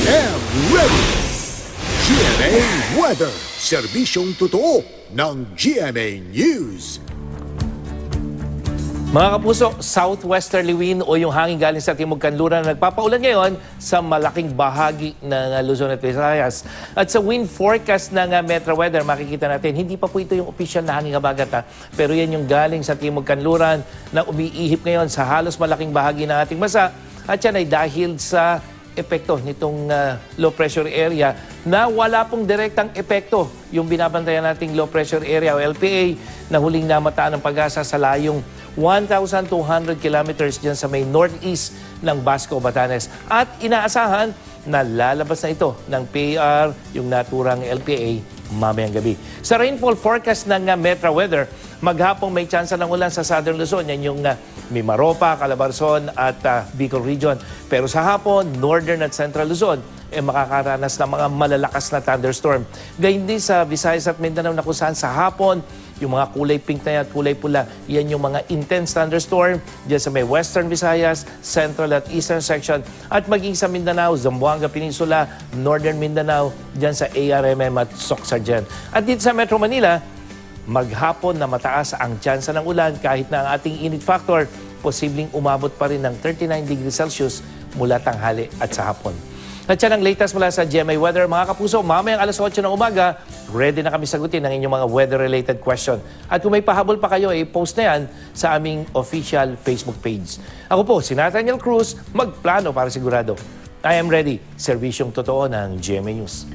am ready! GMA Weather, serbisyong totoo ng GMA News. Mga kapuso, southwesterly wind o yung hangin galing sa timog kanluran na nagpapaulan ngayon sa malaking bahagi ng Luzon at Visayas. At sa wind forecast ng Metro Weather, makikita natin, hindi pa po ito yung official na hangin habagat, pero yan yung galing sa timog kanluran na umiihip ngayon sa halos malaking bahagi ng ating bansa. At yan ay dahil sa epekto nitong low pressure area na wala pong direktang epekto yung binabantayan nating low pressure area o LPA na huling namataan ng Pag-asa sa layong 1,200 kilometers dyan sa may northeast ng Basco, Batanes. At inaasahan na lalabas na ito ng PAR, yung naturang LPA, mamayang gabi. Sa rainfall forecast ng Metro Weather, maghapong may tsansa ng ulan sa Southern Luzon. Yan yung Mimaropa, Calabarzon at Bicol Region. Pero sa hapon, Northern at Central Luzon, makakaranas ng mga malalakas na thunderstorm. Gayun din sa Visayas at Mindanao na kung saan sa hapon, yung mga kulay pink na yan at kulay pula, yan yung mga intense thunderstorm dyan sa may Western Visayas, Central at Eastern section at maging sa Mindanao, Zamboanga Peninsula, Northern Mindanao, dyan sa ARMM at Socsagen. At dito sa Metro Manila, maghapon na mataas ang tsansa ng ulan kahit na ang ating init factor, posibleng umabot pa rin ng 39 degrees Celsius mula tanghali at sa hapon. At yan ang latest mula sa GMA Weather. Mga kapuso, mamayang alas 8 ng umaga, ready na kami sagutin ang inyong mga weather-related question. At kung may pahabol pa kayo, post na yan sa aming official Facebook page. Ako po, si Nathaniel Cruz, magplano para sigurado. I am ready. Serbisyong totoo ng GMA News.